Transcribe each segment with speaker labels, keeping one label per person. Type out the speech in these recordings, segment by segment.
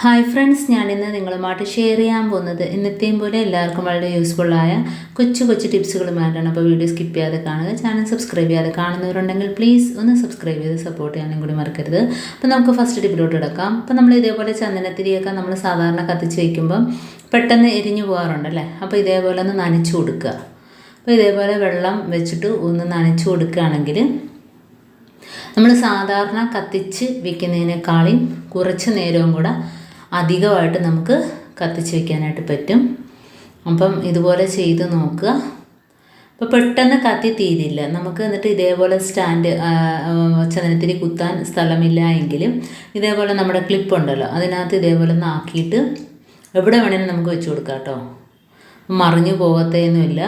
Speaker 1: Hi friends, ഞാനിന്ന് നിങ്ങളുമായിട്ട് share ചെയ്യാൻ പോകുന്നത് ഇന്നത്തെയും പോലെ എല്ലാവർക്കും വളരെ യൂസ്ഫുള്ളായ കൊച്ചു കൊച്ചു ടിപ്സുകളുമായിട്ടാണ്. അപ്പോൾ വീഡിയോ സ്കിപ്പ് ചെയ്യാതെ കാണുക. ചാനൽ സബ്സ്ക്രൈബ് ചെയ്യാതെ കാണുന്നവരുണ്ടെങ്കിൽ പ്ലീസ് ഒന്ന് സബ്സ്ക്രൈബ് ചെയ്ത് സപ്പോർട്ട് ചെയ്യാനും കൂടി മറക്കരുത്. അപ്പോൾ നമുക്ക് ഫസ്റ്റ് ടിപ്പിലോട്ട് കിടക്കാം. അപ്പോൾ നമ്മൾ ഇതേപോലെ ചന്ദനത്തിരിയൊക്കെ നമ്മൾ സാധാരണ കത്തിച്ച് വയ്ക്കുമ്പം പെട്ടെന്ന് എരിഞ്ഞു പോകാറുണ്ടല്ലേ. അപ്പോൾ ഇതേപോലെ ഒന്ന് നനച്ചു കൊടുക്കുക. അപ്പോൾ ഇതേപോലെ വെള്ളം വെച്ചിട്ട് ഒന്ന് നനച്ചു കൊടുക്കുകയാണെങ്കിൽ നമ്മൾ സാധാരണ കത്തിച്ച് വയ്ക്കുന്നതിനേക്കാളും കുറച്ച് നേരവും കൂടെ അധികമായിട്ട് നമുക്ക് കത്തിച്ച് വയ്ക്കാനായിട്ട് പറ്റും. അപ്പം ഇതുപോലെ ചെയ്ത് നോക്കുക. അപ്പോൾ പെട്ടെന്ന് കത്തി തീരില്ല നമുക്ക്. എന്നിട്ട് ഇതേപോലെ സ്റ്റാൻഡ് ചന്ദനത്തിരി കുത്താൻ സ്ഥലമില്ല എങ്കിലും ഇതേപോലെ നമ്മുടെ ക്ലിപ്പ് ഉണ്ടല്ലോ, അതിനകത്ത് ഇതേപോലെ ഒന്ന് ആക്കിയിട്ട് എവിടെ വേണമെങ്കിലും നമുക്ക് വെച്ച് കൊടുക്കാം കേട്ടോ. മറിഞ്ഞു പോകത്തേന്നുമില്ല.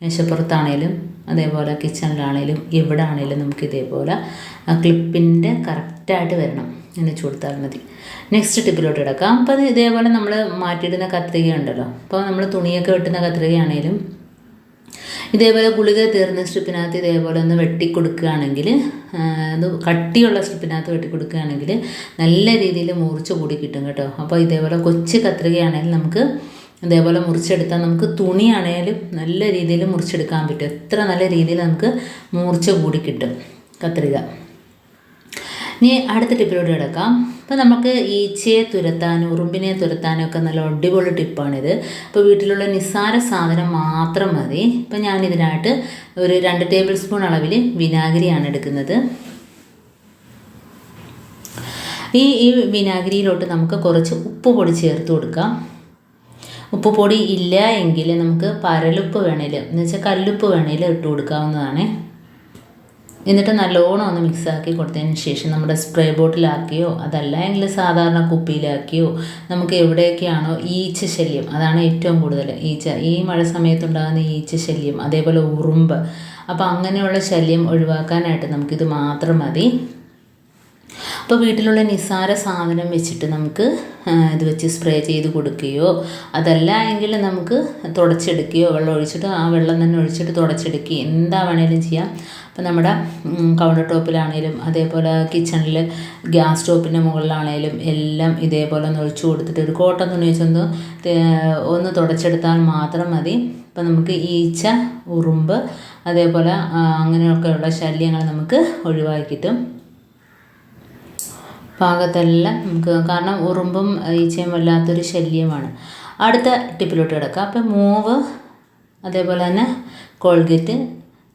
Speaker 1: മേശപ്പുറത്താണേലും അതേപോലെ കിച്ചണിലാണേലും എവിടെ ആണേലും നമുക്ക് ഇതേപോലെ ആ ക്ലിപ്പിൻ്റെ കറക്റ്റായിട്ട് വരണം, അങ്ങനെ വെച്ച് കൊടുത്താൽ മതി. നെക്സ്റ്റ് ടിപ്പിലോട്ട് കിടക്കാം. അപ്പോൾ ഇതേപോലെ നമ്മൾ മാറ്റിയിടുന്ന കത്രിക ഉണ്ടല്ലോ, അപ്പോൾ നമ്മൾ തുണിയൊക്കെ വെട്ടുന്ന കത്രികയാണേലും ഇതേപോലെ ഗുളിക തീർന്ന സ്ട്രിപ്പിനകത്ത് ഇതേപോലെ ഒന്ന് വെട്ടിക്കൊടുക്കുകയാണെങ്കിൽ, അത് കട്ടിയുള്ള സ്ട്രിപ്പിനകത്ത് വെട്ടിക്കൊടുക്കുകയാണെങ്കിൽ നല്ല രീതിയിൽ മൂർച്ച കൂടി കിട്ടും കേട്ടോ. അപ്പോൾ ഇതേപോലെ കൊച്ചു കത്രികയാണെങ്കിൽ നമുക്ക് ഇതേപോലെ മുറിച്ചെടുത്താൽ നമുക്ക് തുണിയാണേലും നല്ല രീതിയിൽ മുറിച്ചെടുക്കാൻ പറ്റും. എത്ര നല്ല രീതിയിൽ നമുക്ക് മൂർച്ച കൂടി കിട്ടും കത്രിക. ഇനി അടുത്ത ടിപ്പിലോട്ട് കിടക്കാം. അപ്പോൾ നമുക്ക് ഈച്ചയെ തുരത്താനും ഉറുമ്പിനെ തുരത്താനും ഒക്കെ നല്ല അടിപൊളി ടിപ്പാണിത്. അപ്പോൾ വീട്ടിലുള്ള നിസ്സാര സാധനം മാത്രം മതി. ഇപ്പോൾ ഞാനിതിനായിട്ട് ഒരു 2 ടേബിൾ സ്പൂൺ അളവിൽ വിനാഗിരിയാണ് എടുക്കുന്നത്. ഈ വിനാഗിരിയിലോട്ട് നമുക്ക് കുറച്ച് ഉപ്പ് പൊടി ചേർത്ത് കൊടുക്കാം. ഉപ്പ് പൊടി ഇല്ല എങ്കിൽ നമുക്ക് പരലുപ്പ് വേണേലും എന്ന് വെച്ചാൽ കല്ലുപ്പ് വേണേലും ഇട്ട് കൊടുക്കാവുന്നതാണ്. എന്നിട്ട് നല്ലോണം ഒന്ന് മിക്സാക്കി കൊടുത്തതിന് ശേഷം നമ്മുടെ സ്പ്രേ ബോട്ടിലാക്കിയോ അതല്ല എങ്കിൽ സാധാരണ കുപ്പിയിലാക്കിയോ നമുക്ക് എവിടെയൊക്കെയാണോ ഈച്ച ശല്യം, അതാണ് ഏറ്റവും കൂടുതൽ ഈച്ച, ഈ മഴ സമയത്തുണ്ടാകുന്ന ഈച്ച ശല്യം, അതേപോലെ ഉറുമ്പ്, അപ്പോൾ അങ്ങനെയുള്ള ശല്യം ഒഴിവാക്കാനായിട്ട് നമുക്കിത് മാത്രം മതി. അപ്പോൾ വീട്ടിലുള്ള നിസ്സാര സാധനം വെച്ചിട്ട് നമുക്ക് ഇത് വെച്ച് സ്പ്രേ ചെയ്ത് കൊടുക്കുകയോ അതല്ല എങ്കിൽ നമുക്ക് തുടച്ചെടുക്കുകയോ വെള്ളം ഒഴിച്ചിട്ട് ആ വെള്ളം തന്നെ ഒഴിച്ചിട്ട് തുടച്ചെടുക്കുകയോ എന്താ വേണേലും ചെയ്യാം. അപ്പോൾ നമ്മുടെ കൗണ്ടർ ടോപ്പിലാണേലും അതേപോലെ കിച്ചണിൽ ഗ്യാസ് സ്റ്റോപ്പിൻ്റെ മുകളിലാണേലും എല്ലാം ഇതേപോലെ ഒന്ന് ഒഴിച്ചു കൊടുത്തിട്ട് ഒരു കോട്ടൺ തുണി വെച്ചൊന്ന് തുടച്ചെടുത്താൽ മാത്രം മതി. അപ്പോൾ നമുക്ക് ഈച്ച, ഉറുമ്പ് അതേപോലെ അങ്ങനെയൊക്കെയുള്ള ശല്യങ്ങൾ നമുക്ക് ഒഴിവാക്കി കിട്ടും. ഭാഗത്തെല്ലാം നമുക്ക്, കാരണം ഉറുമ്പും ഈച്ചയും വല്ലാത്തൊരു ശല്യമാണ്. അടുത്ത ടിപ്പിലോട്ട് കിടക്കാം. അപ്പം മൂവ് അതേപോലെ തന്നെ കോൾഗേറ്റ്,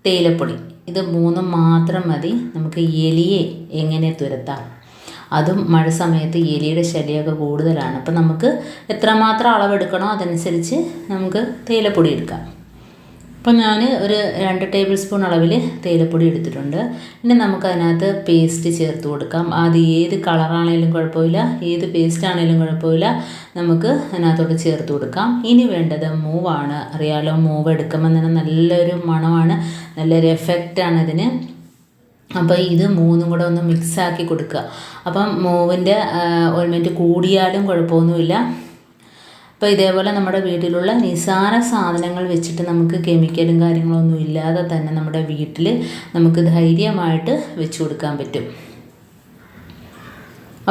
Speaker 1: തേയിലപ്പൊടി, ഇത് 3 മാത്രം മതി. നമുക്ക് എലിയെ എങ്ങനെ തുരത്താം. അതും മഴ സമയത്ത് എലിയുടെ ശല്യമൊക്കെ കൂടുതലാണ്. അപ്പം നമുക്ക് എത്രമാത്രം അളവെടുക്കണോ അതനുസരിച്ച് നമുക്ക് തേയിലപ്പൊടി എടുക്കാം. അപ്പോൾ ഞാൻ ഒരു 2 ടേബിൾ സ്പൂൺ അളവിൽ തേയിലപ്പൊടി എടുത്തിട്ടുണ്ട്. ഇനി നമുക്കതിനകത്ത് പേസ്റ്റ് ചേർത്ത് കൊടുക്കാം. അത് ഏത് കളറാണേലും കുഴപ്പമില്ല, ഏത് പേസ്റ്റ് ആണേലും കുഴപ്പമില്ല, നമുക്ക് അതിനകത്തോട്ട് ചേർത്ത് കൊടുക്കാം. ഇനി വേണ്ടത് മൂവാണ്. അറിയാലോ, മൂവ് എടുക്കുമ്പോൾ തന്നെ നല്ലൊരു മണമാണ്, നല്ലൊരു എഫക്റ്റാണ് ഇതിന്. അപ്പോൾ ഇത് 3 കൂടെ ഒന്ന് മിക്സാക്കി കൊടുക്കുക. അപ്പം മൂവിൻ്റെ ഓയിൽമെൻറ്റ് കൂടിയാലും കുഴപ്പമൊന്നുമില്ല. അപ്പോൾ ഇതേപോലെ നമ്മുടെ വീട്ടിലുള്ള നിസ്സാര സാധനങ്ങൾ വെച്ചിട്ട് നമുക്ക് കെമിക്കലും കാര്യങ്ങളൊന്നും ഇല്ലാതെ തന്നെ നമ്മുടെ വീട്ടിൽ നമുക്ക് ധൈര്യമായിട്ട് വെച്ച് കൊടുക്കാൻ പറ്റും.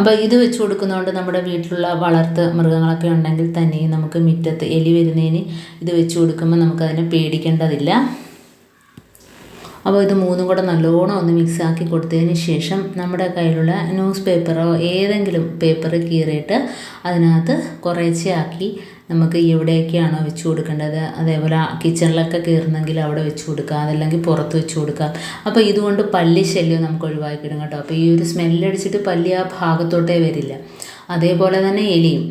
Speaker 1: അപ്പോൾ ഇത് വെച്ച് കൊടുക്കുന്നതുകൊണ്ട് നമ്മുടെ വീട്ടിലുള്ള വളർത്ത് മൃഗങ്ങളൊക്കെ ഉണ്ടെങ്കിൽ തന്നെ നമുക്ക് മുറ്റത്ത് എലി വരുന്നതിന് ഇത് വെച്ച് കൊടുക്കുമ്പോൾ നമുക്കതിനെ പേടിക്കേണ്ടതില്ല. അപ്പോൾ ഇത് 3 കൂടെ നല്ലോണം ഒന്ന് മിക്സാക്കി കൊടുത്തതിന് ശേഷം നമ്മുടെ കയ്യിലുള്ള ന്യൂസ് പേപ്പറോ ഏതെങ്കിലും പേപ്പർ കീറിയിട്ട് അതിനകത്ത് കുറേശ്ശെ ആക്കി നമുക്ക് എവിടെയൊക്കെയാണോ വെച്ച് കൊടുക്കേണ്ടത്, അതേപോലെ കിച്ചണിലൊക്കെ കീറുന്നെങ്കിൽ അവിടെ വെച്ച് കൊടുക്കുക, അതല്ലെങ്കിൽ പുറത്ത് വെച്ച് കൊടുക്കുക. അപ്പോൾ ഇതുകൊണ്ട് പല്ലി ശല്യം നമുക്ക് ഒഴിവാക്കിയിടും കേട്ടോ. അപ്പോൾ ഈ ഒരു സ്മെല്ലടിച്ചിട്ട് പല്ലി ആ ഭാഗത്തോട്ടേ വരില്ല. അതേപോലെ തന്നെ എലിയും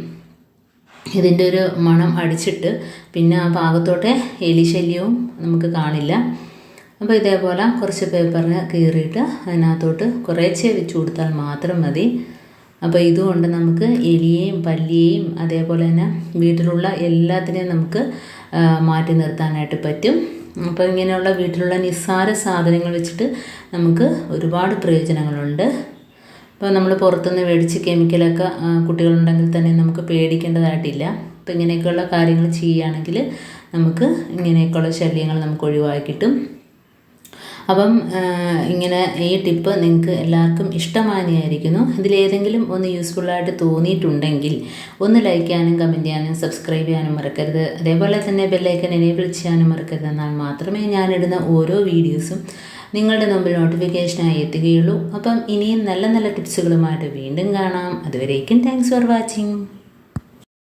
Speaker 1: ഇതിൻ്റെ ഒരു മണം അടിച്ചിട്ട് പിന്നെ ആ ഭാഗത്തോട്ടേ എലി ശല്യവും നമുക്ക് കാണില്ല. അപ്പോൾ ഇതേപോലെ കുറച്ച് പേപ്പറിന് കീറിയിട്ട് അതിനകത്തോട്ട് കുറേശ്ശെ വെച്ച് കൊടുത്താൽ മാത്രം മതി. അപ്പോൾ ഇതുകൊണ്ട് നമുക്ക് എലിയെയും പല്ലിയെയും അതേപോലെ തന്നെ വീട്ടിലുള്ള എല്ലാത്തിനെയും നമുക്ക് മാറ്റി നിർത്താനായിട്ട് പറ്റും. അപ്പോൾ ഇങ്ങനെയുള്ള വീട്ടിലുള്ള നിസ്സാര സാധനങ്ങൾ വെച്ചിട്ട് നമുക്ക് ഒരുപാട് പ്രയോജനങ്ങളുണ്ട്. അപ്പോൾ നമ്മൾ പുറത്തുനിന്ന് മേടിച്ച് കെമിക്കലൊക്കെ കുട്ടികളുണ്ടെങ്കിൽ തന്നെ നമുക്ക് പേടിക്കേണ്ടതായിട്ടില്ല. അപ്പോൾ ഇങ്ങനെയൊക്കെയുള്ള കാര്യങ്ങൾ ചെയ്യുകയാണെങ്കിൽ നമുക്ക് ഇങ്ങനെയൊക്കെയുള്ള ശല്യങ്ങൾ നമുക്ക് ഒഴിവാക്കി കിട്ടും. അപ്പം ഇങ്ങനെ ഈ ടിപ്പ് നിങ്ങൾക്ക് എല്ലാവർക്കും ഇഷ്ടമായിരിക്കുന്നു. ഇതിലേതെങ്കിലും ഒന്ന് യൂസ്ഫുള്ളായിട്ട് തോന്നിയിട്ടുണ്ടെങ്കിൽ ഒന്ന് ലൈക്ക് ചെയ്യാനും കമൻറ്റ് ചെയ്യാനും സബ്സ്ക്രൈബ് ചെയ്യാനും മറക്കരുത്. അതേപോലെ തന്നെ ബെല്ലൈക്കൻ എനേബിൾ ചെയ്യാനും മറക്കരുത്. എന്നാൽ മാത്രമേ ഞാനിടുന്ന ഓരോ വീഡിയോസും നിങ്ങളുടെ മുമ്പിൽ നോട്ടിഫിക്കേഷനായി എത്തുകയുള്ളൂ. അപ്പം ഇനിയും നല്ല നല്ല ടിപ്സുകളുമായിട്ട് വീണ്ടും കാണാം. അതുവരേക്കും താങ്ക്സ് ഫോർ വാച്ചിങ്.